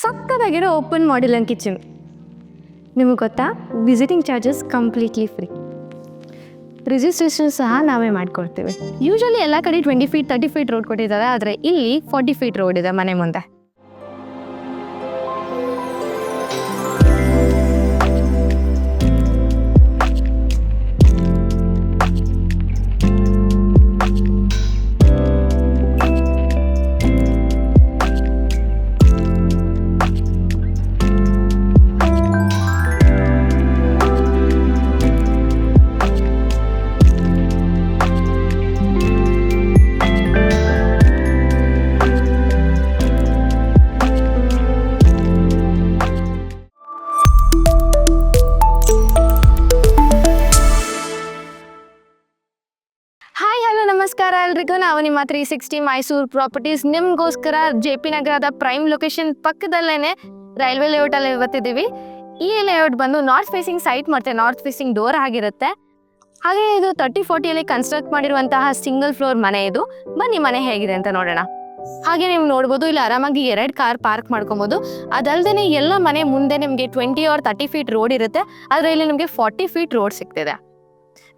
ಸಕ್ಕತ್ತಾಗಿರೋ open modular kitchen. ನಿಮಗೆ ಗೊತ್ತಾ, visiting charges completely free. Registration ಸಹ ನಾವೇ ಮಾಡ್ಕೊಳ್ತೀವಿ. ಯೂಶಲಿ ಎಲ್ಲ ಕಡೆ 20 ಫೀಟ್ 30 ಫೀಟ್ ರೋಡ್ ಕೊಟ್ಟಿದ್ದಾರೆ, ಆದರೆ ಇಲ್ಲಿ 40 ಫೀಟ್ ರೋಡ್ ಇದೆ ಮನೆ ಮುಂದೆ. ನಮಸ್ಕಾರ ಎಲ್ರಿಗೂ. ನಾವು ನಿಮ್ಮ 360 ಮೈಸೂರು ಪ್ರಾಪರ್ಟೀಸ್ ನಿಮಗೋಸ್ಕರ JP ನಗರದ ಪ್ರೈಮ್ ಲೊಕೇಶನ್ ಪಕ್ಕದಲ್ಲೇ ರೈಲ್ವೆ ಲೇಔಟಲ್ಲಿ ಇವತ್ತಿದ್ದೀವಿ. ಈ ಲೇಔಟ್ ಬಂದು ನಾರ್ತ್ ಫೇಸಿಂಗ್ ಸೈಟ್ ಮತ್ತು ನಾರ್ತ್ ಫೇಸಿಂಗ್ ಡೋರ್ ಆಗಿರುತ್ತೆ. ಹಾಗೆ ಇದು 30-40 ಕನ್ಸ್ಟ್ರಕ್ಟ್ ಮಾಡಿರುವಂತಹ ಸಿಂಗಲ್ ಫ್ಲೋರ್ ಮನೆ. ಇದು ಬನ್ನಿ ಮನೆ ಹೇಗಿದೆ ಅಂತ ನೋಡೋಣ. ಹಾಗೆ ನೀವು ನೋಡ್ಬೋದು, ಇಲ್ಲಿ ಆರಾಮಾಗಿ 2 ಕಾರ್ ಪಾರ್ಕ್ ಮಾಡ್ಕೊಬೋದು. ಅದಲ್ಲದೆ ಎಲ್ಲ ಮನೆ ಮುಂದೆ ನಿಮಗೆ 20 or 30 ಫೀಟ್ ರೋಡ್ ಇರುತ್ತೆ, ಆದರೆ ಇಲ್ಲಿ ನಿಮಗೆ 40 ಫೀಟ್ ರೋಡ್ ಸಿಗ್ತಿದೆ.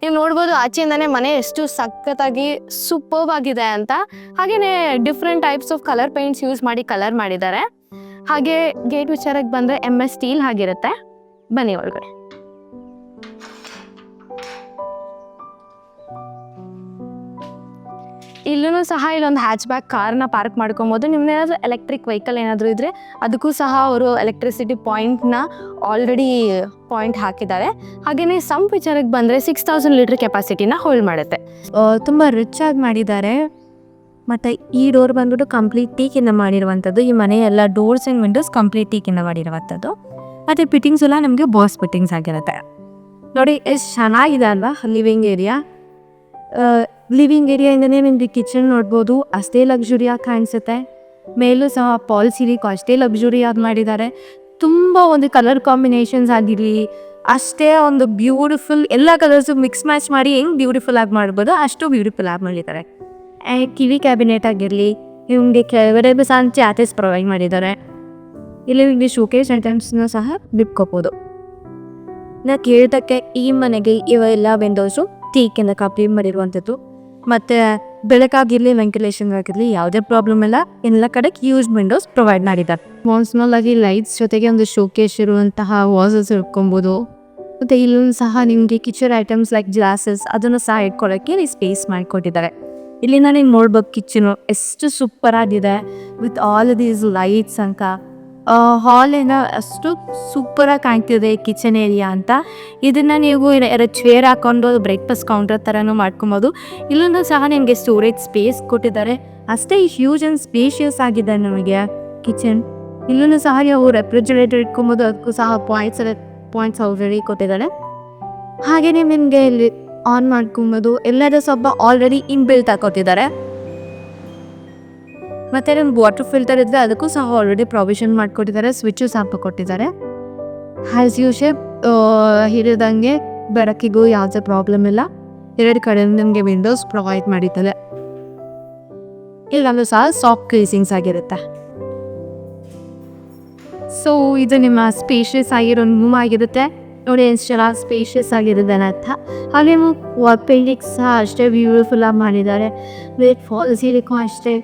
ನೀವು ನೋಡ್ಬೋದು ಆಚೆಯಿಂದನೇ ಮನೆ ಎಷ್ಟು ಸಖತ್ತಾಗಿ ಸೂಪರ್ಬ್ ಆಗಿದೆ ಅಂತ. ಹಾಗೆಯೇ different types of colour paints use ಮಾಡಿ ಕಲರ್ ಮಾಡಿದ್ದಾರೆ. ಹಾಗೆ ಗೇಟ್ ವಿಚಾರಕ್ಕೆ ಬಂದರೆ MS ಸ್ಟೀಲ್ ಆಗಿರುತ್ತೆ. ಬನ್ನಿ ಒಳಗಡೆ. ಇಲ್ಲೂ ಸಹ ಇಲ್ಲೊಂದು ಹ್ಯಾಚ್ ಬ್ಯಾಕ್ ಕಾರ್ನ ಪಾರ್ಕ್ ಮಾಡ್ಕೊಬೋದು. ನಿಮ್ದೇನಾದರೂ ಎಲೆಕ್ಟ್ರಿಕ್ ವೆಹಿಕಲ್ ಏನಾದರೂ ಇದ್ದರೆ ಅದಕ್ಕೂ ಸಹ ಅವರು ಎಲೆಕ್ಟ್ರಿಸಿಟಿ ಪಾಯಿಂಟ್ನ ಆಲ್ರೆಡಿ ಪಾಯಿಂಟ್ ಹಾಕಿದ್ದಾರೆ. ಹಾಗೆಯೇ ಸಂಪ್ ವಿಚಾರಕ್ಕೆ ಬಂದರೆ 6000 ಲೀಟ್ರ್ ಕೆಪಾಸಿಟಿನ ಹೋಲ್ಡ್ ಮಾಡುತ್ತೆ. ತುಂಬ ರಿಚ್ ಆಗಿ ಮಾಡಿದ್ದಾರೆ. ಮತ್ತು ಈ ಡೋರ್ ಬಂದ್ಬಿಟ್ಟು ಕಂಪ್ಲೀಟ್ ಟೀಕಿಂದ ಮಾಡಿರುವಂಥದ್ದು. ಈ ಮನೆ ಎಲ್ಲ ಡೋರ್ಸ್ ಆ್ಯಂಡ್ ವಿಂಡೋಸ್ ಕಂಪ್ಲೀಟ್ ಟೀಕಿಂದ ಮಾಡಿರುವಂಥದ್ದು. ಮತ್ತು ಫಿಟ್ಟಿಂಗ್ಸ್ ಎಲ್ಲ ನಮಗೆ ಬಾಸ್ ಫಿಟ್ಟಿಂಗ್ಸ್ ಆಗಿರುತ್ತೆ. ನೋಡಿ ಎಷ್ಟು ಚೆನ್ನಾಗಿದೆ ಅಲ್ವಾ ಲಿವಿಂಗ್ ಏರಿಯಾ. ಲಿವಿಂಗ್ ಏರಿಯಾಯಿಂದನೇ ನಿಮಗೆ ಕಿಚನ್ ನೋಡ್ಬೋದು, ಅಷ್ಟೇ ಲಕ್ಸುರಿಯಾಗಿ ಕಾಣಿಸುತ್ತೆ. ಮೇಲೂ ಸಹ ಪಾಲ್ ಸೀಲಿಂಗ್ ಅಷ್ಟೇ ಲಕ್ಸುರಿಯಾಗಿ ಮಾಡಿದ್ದಾರೆ. ತುಂಬ ಒಂದು ಕಲರ್ ಕಾಂಬಿನೇಷನ್ಸ್ ಆಗಿರಲಿ, ಅಷ್ಟೇ ಒಂದು ಬ್ಯೂಟಿಫುಲ್, ಎಲ್ಲ ಕಲರ್ಸು ಮಿಕ್ಸ್ ಮ್ಯಾಚ್ ಮಾಡಿ ಹೆಂಗೆ ಬ್ಯೂಟಿಫುಲ್ ಆಗಿ ಮಾಡ್ಬೋದು ಅಷ್ಟು ಬ್ಯೂಟಿಫುಲ್ ಆಗಿ ಮಾಡಿದ್ದಾರೆ. ಕಿವಿ ಕ್ಯಾಬಿನೆಟ್ ಆಗಿರಲಿ, ನಿಮಗೆ ಕೆಳಗಡೆ ಸಹ ಚಾರ್ಜಸ್ ಪ್ರೊವೈಡ್ ಮಾಡಿದ್ದಾರೆ. ಇಲ್ಲಿ ನಿಮಗೆ ಶೋಕೇಸ್ ಐಟಮ್ಸ್ನ ಸಹ ಬಿಟ್ಕೋಬೋದು. ನಾ ಕೇಳ್ದಕ್ಕೆ ಈ ಮನೆಗೆ ಇವೆಲ್ಲ ವಿಂಡೋಸು ಟೀಕಿಂದ ಕಂಪ್ಲೀಟ್ ಮಾಡಿರುವಂಥದ್ದು. ಮತ್ತು ಬೆಳಕಾಗಿರಲಿ ವೆಂಟಿಲೇಷನ್ ಆಗಿರಲಿ ಯಾವುದೇ ಪ್ರಾಬ್ಲಮ್ ಇಲ್ಲ. ಎಲ್ಲ ಕಡೆ ಯೂಸ್ ವಿಂಡೋಸ್ ಪ್ರೊವೈಡ್ ಮಾಡಿದ್ದಾರೆ. ಸ್ಮಾಲ್ ಆಗಿ ಲೈಟ್ಸ್ ಜೊತೆಗೆ ಒಂದು ಶೋಕೇಸ್ ಇರುವಂತಹ ವಾಸಸ್ ಇಟ್ಕೊಬೋದು. ಮತ್ತು ಇಲ್ಲೂ ಸಹ ನಿಮಗೆ ಕಿಚನ್ ಐಟಮ್ಸ್ ಲೈಕ್ ಗ್ಲಾಸಸ್ ಅದನ್ನು ಸಹ ಇಟ್ಕೊಳ್ಳೋಕ್ಕೆ ಸ್ಪೇಸ್ ಮಾಡಿಕೊಟ್ಟಿದ್ದಾರೆ. ಇಲ್ಲಿಂದ ನೀವು ನೋಡ್ಬೇಕು ಕಿಚನು ಎಷ್ಟು ಸೂಪರ್ ಆಗಿದೆ ವಿತ್ ಆಲ್ ದೀಸ್ ಲೈಟ್ಸ್ ಅಂತ. ಹಾಲಿನ ಅಷ್ಟು ಸೂಪರಾಗಿ ಕಾಣ್ತಿದೆ ಕಿಚನ್ ಏರಿಯಾ ಅಂತ. ಇದನ್ನು ನೀವು 2 ಚೇರ್ ಹಾಕ್ಕೊಂಡು ಬ್ರೇಕ್ಫಾಸ್ಟ್ ಕೌಂಟರ್ ಥರನೂ ಮಾಡ್ಕೊಬೋದು. ಇಲ್ಲೂ ಸಹ ನಿಮಗೆ ಸ್ಟೋರೇಜ್ ಸ್ಪೇಸ್ ಕೊಟ್ಟಿದ್ದಾರೆ. ಅಷ್ಟೇ ಹ್ಯೂಜ್ ಆ್ಯಂಡ್ ಸ್ಪೇಷಿಯಸ್ ಆಗಿದೆ ನಮಗೆ ಕಿಚನ್. ಇಲ್ಲೂ ಸಹ ನೀವು ರೆಫ್ರಿಜರೇಟರ್ ಇಟ್ಕೊಬೋದು, ಅದಕ್ಕೂ ಸಹ ಪಾಯಿಂಟ್ಸ್ ಆಲ್ರೆಡಿ ಕೊಟ್ಟಿದ್ದಾರೆ. ಹಾಗೆಯೇ ನಿಮಗೆ ಇಲ್ಲಿ ಆನ್ ಮಾಡ್ಕೊಬೋದು. ಎಲ್ಲರೂ ಸ್ವಲ್ಪ ಆಲ್ರೆಡಿ ಇನ್ಬಿಲ್ಟ್ ಕೊಟ್ಟಿದ್ದಾರೆ. ಮತ್ತು ನಿಮ್ಗೆ ವಾಟರ್ ಫಿಲ್ಟರ್ ಇದ್ದರೆ ಅದಕ್ಕೂ ಸಹ ಆಲ್ರೆಡಿ ಪ್ರಾವಿಷನ್ ಮಾಡಿಕೊಟ್ಟಿದ್ದಾರೆ. ಸ್ವಿಚ್ಚು ಸಹ ಕೊಟ್ಟಿದ್ದಾರೆ. ಹ್ಯಾಸ್ ಯೂಶಲ್ ಹಿರಿದಂಗೆ ಬೆಳಕಿಗೂ ಯಾವುದೇ ಪ್ರಾಬ್ಲಮ್ ಇಲ್ಲ. 2 ಕಡೆ ನಿಮಗೆ ವಿಂಡೋಸ್ ಪ್ರೊವೈಡ್ ಮಾಡಿದ್ದಾರೆ. ಇಲ್ಲಂದ್ರೂ ಸಹ ಸಾಫ್ಟ್ ಕ್ರೀಸಿಂಗ್ಸ್ ಆಗಿರುತ್ತೆ. ಸೊ ಇದು ನಿಮ್ಮ ಸ್ಪೇಷಿಯಸ್ ಆಗಿರೋ ರೂಮ್ ಆಗಿರುತ್ತೆ. ನೋಡಿ ಎಷ್ಟು ಚೆನ್ನಾಗಿ ಸ್ಪೇಷಿಯಸ್ ಆಗಿರುತ್ತೆ ಅಂತ. ಹಾಗೆ ಪೇಂಟಿಂಗ್ಸ್ ಸಹ ಅಷ್ಟೇ ಬ್ಯೂಟಿಫುಲ್ಲಾಗಿ ಮಾಡಿದ್ದಾರೆ. ವಿತ್ ಫಾಲ್ ಸೀಲಿಂಗು ಅಷ್ಟೇ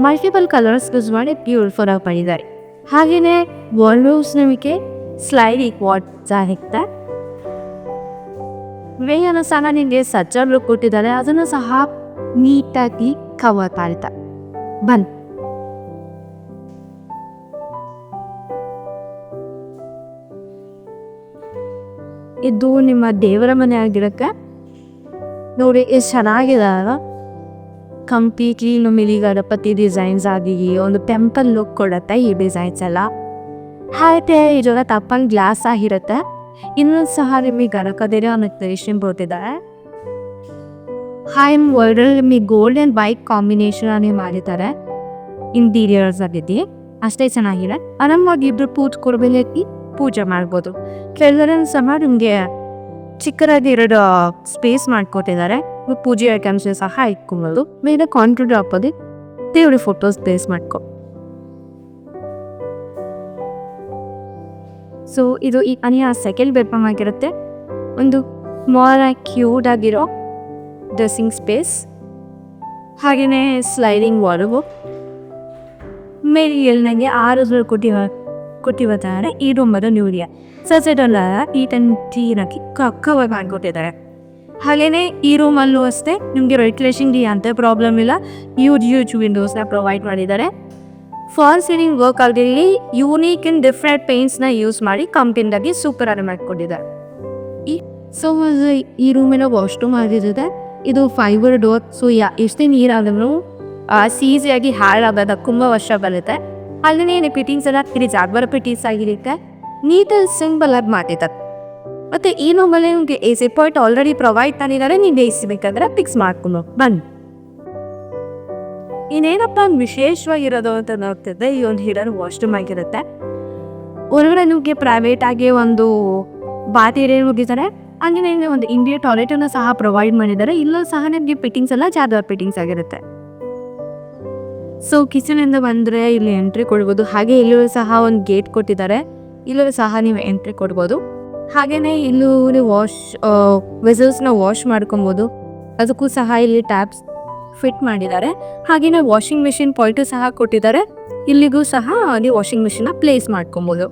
ಮಲ್ಟಿಪಲ್ ಕಲರ್ಸ್ ಯೂಸ್ ಮಾಡಿ ಬ್ಯೂಟಿಫುಲ್ಲಾಗಿ ಮಾಡಿದ್ದಾರೆ. ಹಾಗೆಯೇ ವಾಲ್ರೂಮ್ಸ್ ನಿಮಗೆ ಸ್ಲೈಡಿಂಗ್ ವಾಟ್ ಸಿಗುತ್ತೆ. ವೇಯನ್ನು ಸಹ ನಿಮಗೆ ಸಜ್ಜರ್ ಲುಕ್ ಕೊಟ್ಟಿದ್ದಾರೆ. ಅದನ್ನು ಸಹ ನೀಟಾಗಿ ಕವರ್ ಮಾಡ್ತಾರೆ. ಬನ್ನಿ ಇದು ನಿಮ್ಮ ದೇವರ ಮನೆ ಆಗಿರಕ್ಕೆ. ನೋಡಿ ಎಷ್ಟು ಚೆನ್ನಾಗಿದೆ ಅಲ್ಲ. ಕಂಪ್ಲೀಟ್ಲಿ ನಮಗೆ ಗಣಪತಿ ಡಿಸೈನ್ಸ್ ಆಗಿ ಒಂದು ಟೆಂಪಲ್ ಲುಕ್ ಕೊಡುತ್ತೆ ಈ ಡಿಸೈನ್ಸ್ ಎಲ್ಲ. ಹಾಗೆ ಇದೆಲ್ಲ ತಪ್ಪಂಗೆ ಗ್ಲಾಸ್ ಆಗಿರುತ್ತೆ. ಇನ್ನೂ ಸಹ ನಿಮಗೆ ಗಣಪತಿಯ ರೇಷನ್ ಬರ್ತಿದ್ದಾರೆ. ಹಾಯ್ ವರ್ಲ್ಡಲ್ಲಿ ನಿಮಗೆ ಗೋಲ್ಡ್ ಆ್ಯಂಡ್ ವೈಟ್ ಕಾಂಬಿನೇಷನ್ ನೀವು ಮಾಡಿದ್ದಾರೆ ಇಂಟೀರಿಯರ್ಸ್ ಆಗಿದ್ದು. ಅಷ್ಟೇ ಚೆನ್ನಾಗಿದೆ. ಆರಾಮಾಗಿ ಇಬ್ಬರು ಪೂಜೆ ಮಾಡ್ಬೋದು. ಕೆಳಗಡೆ ಸಹ ನಿಮಗೆ ಚಿಕ್ಕದಾಗಿ 2 ಸ್ಪೇಸ್ ಮಾಡಿಕೊಟ್ಟಿದ್ದಾರೆ. ಪೂಜೆ ಐಟಮ್ಸ್ ಸಹ ಇಟ್ಕೊಬೋದು. ಮೇಲೆ ಕಾಂಟ್ರಿಬ್ಯೂಟ್ ಹಾಕೋದು ದೇವ್ರ ಫೋಟೋಸ್ ಪ್ಲೇಸ್ ಮಾಡ್ಕೊ. ಸೊ ಇದು ಈ ಮನೆಯ ಸೆಕೆಂಡ್ ಬೆಡ್ರೂಮ್ ಆಗಿರುತ್ತೆ. ಒಂದು ಸ್ಮಾಲ್ ಆಗಿ ಕ್ಯೂಟ್ ಆಗಿರೋ ಡ್ರೆಸ್ಸಿಂಗ್ ಸ್ಪೇಸ್, ಹಾಗೆಯೇ ಸ್ಲೈಡಿಂಗ್ ವಾರ್ಡ್ರೋಬ್. ಮೇಲೆ ನನಗೆ 6 ಕೊಟ್ಟಿರ್ತಾರೆ. ಈ ರೂಮ್ ಅದು ನ್ಯೂರಿಯಾ ಸಸೆಟಲ್ಲ ತೀರಾಗಿ ಕವರ್ ಮಾಡಿಕೊಟ್ಟಿದ್ದಾರೆ. ಹಾಗೆಯೇ ಈ ರೂಮಲ್ಲೂ ಅಷ್ಟೇ ನಿಮಗೆ ವೆಂಟಿಲೇಷನ್ಗೆ ಅಂತ ಪ್ರಾಬ್ಲಮ್ ಇಲ್ಲ. ಯೂಜ್ ವಿಂಡೋಸ್ನ ಪ್ರೊವೈಡ್ ಮಾಡಿದ್ದಾರೆ. ಫಾಲ್ ಸೀಲಿಂಗ್ ವರ್ಕ್ ಅಲ್ಲಿ ಯೂನಿಕ್ ಆ್ಯಂಡ್ ಡಿಫ್ರೆಂಟ್ ಪೇಂಟ್ಸ್ನ ಯೂಸ್ ಮಾಡಿ ಕಂಪ್ಲೀಟಾಗಿ ಸೂಪರ್ ಆಗಿ ಮಾಡಿಕೊಟ್ಟಿದ್ದಾರೆ. ಈ ರೂಮಿನ ವಾಶ್ರೂಮ್ ಆಗಿರುತ್ತೆ. ಇದು ಫೈಬರ್ ಡೋರ್. ಸೊ ಎಷ್ಟೇ ನೀರಾದ್ರೂ ಈಸಿಯಾಗಿ ಹಾಳಾಗೋದ ತುಂಬ ವರ್ಷ ಬರುತ್ತೆ. ಅಲ್ಲೇ ಫಿಟ್ಟಿಂಗ್ಸ್ ಎಲ್ಲ ಜಾಗ್ಬರ ಫಿಟ್ಟಿಂಗ್ಸ್ ಆಗಿರುತ್ತೆ. ನೀಟಾಗಿ ಸಿಂಪಲ್ ಆಗಿ ಮಾಡಿದ್ದಾರೆ. ಮತ್ತು ಈ ರೂಮಲ್ಲಿ ನಿಮಗೆ AC ಪಾಯಿಂಟ್ ಆಲ್ರೆಡಿ ಪ್ರೊವೈಡ್ ಮಾಡಿದ್ದಾರೆ. ನೀವು AC ಬೇಕಾದ್ರೆ ಫಿಕ್ಸ್ ಮಾಡ್ಕೊಂಡು ಬನ್ನಿ. ಇನ್ನೇನಪ್ಪ ವಿಶೇಷವಾಗಿರೋದು ಅಂತ ನೋಡ್ತಿದ್ದೆ, ಈ ಒಂದು ಹಿಡನ್ ವಾಶ್ರೂಮ್ ಆಗಿರುತ್ತೆ. ಹೊರಗಡೆ ನಿಮಗೆ ಪ್ರೈವೇಟ್ ಆಗಿ ಒಂದು ಬಾತ್ ಏರಿಯಾ ಹೋಗಿದ್ದಾರೆ. ಹಂಗೆ ಒಂದು ಇಂಡಿಯಾ ಟಾಯ್ಲೆಟನ್ನು ಸಹ ಪ್ರೊವೈಡ್ ಮಾಡಿದ್ದಾರೆ. ಇಲ್ಲೂ ಸಹ ನಿಮಗೆ ಫಿಟ್ಟಿಂಗ್ಸ್ ಎಲ್ಲ ಜಾಗ್ಬರ್ ಫಿಟ್ಟಿಂಗ್ಸ್ ಆಗಿರುತ್ತೆ. ಸೊ ಕಿಚನಿಂದ ಬಂದರೆ ಇಲ್ಲಿ ಎಂಟ್ರಿ ಕೊಡ್ಬೋದು. ಹಾಗೆ ಇಲ್ಲೂ ಸಹ ಒಂದು ಗೇಟ್ ಕೊಟ್ಟಿದ್ದಾರೆ. ಇಲ್ಲೂ ಸಹ ನೀವು ಎಂಟ್ರಿ ಕೊಡ್ಬೋದು. ಹಾಗೆಯೇ ಇಲ್ಲೂ ನೀವು ವೆಸಲ್ಸ್ನ ವಾಶ್ ಮಾಡ್ಕೊಬೋದು. ಅದಕ್ಕೂ ಸಹ ಇಲ್ಲಿ ಟ್ಯಾಪ್ಸ್ ಫಿಟ್ ಮಾಡಿದ್ದಾರೆ. ಹಾಗೆಯೇ ವಾಷಿಂಗ್ ಮಿಷಿನ್ ಪಾಯಿಂಟು ಸಹ ಕೊಟ್ಟಿದ್ದಾರೆ. ಇಲ್ಲಿಗೂ ಸಹ ನೀವು ವಾಷಿಂಗ್ ಮಿಷಿನ್ನ ಪ್ಲೇಸ್ ಮಾಡ್ಕೊಬೋದು.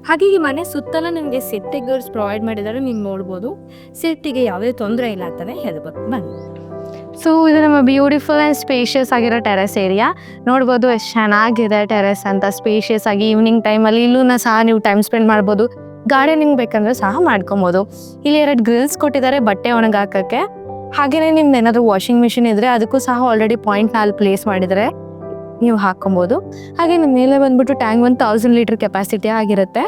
ಹಾಗೆ ಈ ಮನೆ ಸುತ್ತಲ ನಿಮಗೆ ಸೆಟ್ಟಿಗರ್ಸ್ ಪ್ರೊವೈಡ್ ಮಾಡಿದ್ದಾರೆ. ನೀವು ನೋಡ್ಬೋದು. ಸೆಟ್ಟಿಗೆ ಯಾವುದೇ ತೊಂದರೆ ಇಲ್ಲ ಅಂತಲೇ ಹೇಳ್ಬೋದು. ಬನ್ನಿ. ಸೊ ಇದು ನಮ್ಮ ಬ್ಯೂಟಿಫುಲ್ ಆ್ಯಂಡ್ ಸ್ಪೇಷಿಯಸ್ ಆಗಿರೋ ಟೆರೆಸ್ ಏರಿಯಾ. ನೋಡ್ಬೋದು ಎಷ್ಟು ಚೆನ್ನಾಗಿದೆ ಟೆರೆಸ್ ಅಂತ, ಸ್ಪೇಷಿಯಸ್ ಆಗಿ. ಈವ್ನಿಂಗ್ ಟೈಮಲ್ಲಿ ಇಲ್ಲೂ ಸಹ ನೀವು ಟೈಮ್ ಸ್ಪೆಂಡ್ ಮಾಡ್ಬೋದು. ಗಾರ್ಡನಿಂಗ್ ಬೇಕಂದ್ರೆ ಸಹ ಮಾಡ್ಕೊಬೋದು. ಇಲ್ಲಿ 2 ಗ್ರಿಲ್ಸ್ ಕೊಟ್ಟಿದ್ದಾರೆ ಬಟ್ಟೆ ಒಣಗಾಕೋಕ್ಕೆ. ಹಾಗೆಯೇ ನಿಮ್ದು ಏನಾದರೂ ವಾಷಿಂಗ್ ಮಿಷಿನ್ ಇದ್ದರೆ ಅದಕ್ಕೂ ಸಹ ಆಲ್ರೆಡಿ ಪಾಯಿಂಟ್ನ ಅಲ್ಲಿ ಪ್ಲೇಸ್ ಮಾಡಿದರೆ ನೀವು ಹಾಕ್ಕೊಬೋದು. ಹಾಗೆ ನಿಮ್ಮ ಮೇಲೆ ಬಂದ್ಬಿಟ್ಟು ಟ್ಯಾಂಕ್ 1000 ಲೀಟರ್ ಕೆಪಾಸಿಟಿ ಆಗಿರುತ್ತೆ.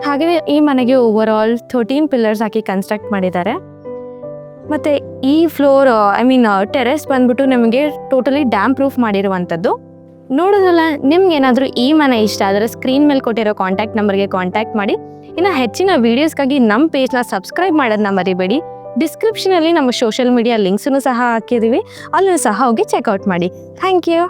ಹಾಗೆಯೇ ಈ ಮನೆಗೆ ಓವರ್ ಆಲ್ 13 ಪಿಲ್ಲರ್ಸ್ ಹಾಕಿ ಕನ್ಸ್ಟ್ರಕ್ಟ್ ಮಾಡಿದ್ದಾರೆ. ಮತ್ತು ಈ ಫ್ಲೋರ್ ಟೆರೆಸ್ ಬಂದ್ಬಿಟ್ಟು ನಿಮಗೆ ಟೋಟಲಿ ಡ್ಯಾಮ್ ಪ್ರೂಫ್ ಮಾಡಿರುವಂಥದ್ದು. ನೋಡೋದಲ್ಲ, ನಿಮ್ಗೆ ಏನಾದರೂ ಈ ಮನೆ ಇಷ್ಟ ಆದರೆ ಸ್ಕ್ರೀನ್ ಮೇಲೆ ಕೊಟ್ಟಿರೋ ಕಾಂಟ್ಯಾಕ್ಟ್ ನಂಬರ್ಗೆ ಕಾಂಟ್ಯಾಕ್ಟ್ ಮಾಡಿ. ಇನ್ನು ಹೆಚ್ಚಿನ ವೀಡಿಯೋಸ್ಗಾಗಿ ನಮ್ಮ ಪೇಜ್ನ ಸಬ್ಸ್ಕ್ರೈಬ್ ಮಾಡೋದನ್ನ ಮರಿಬೇಡಿ. ಡಿಸ್ಕ್ರಿಪ್ಷನಲ್ಲಿ ನಮ್ಮ ಸೋಷಿಯಲ್ ಮೀಡಿಯಾ ಲಿಂಕ್ಸನ್ನು ಸಹ ಹಾಕಿದ್ದೀವಿ. ಅಲ್ಲೂ ಸಹ ಹೋಗಿ ಚೆಕ್ಔಟ್ ಮಾಡಿ. Thank you.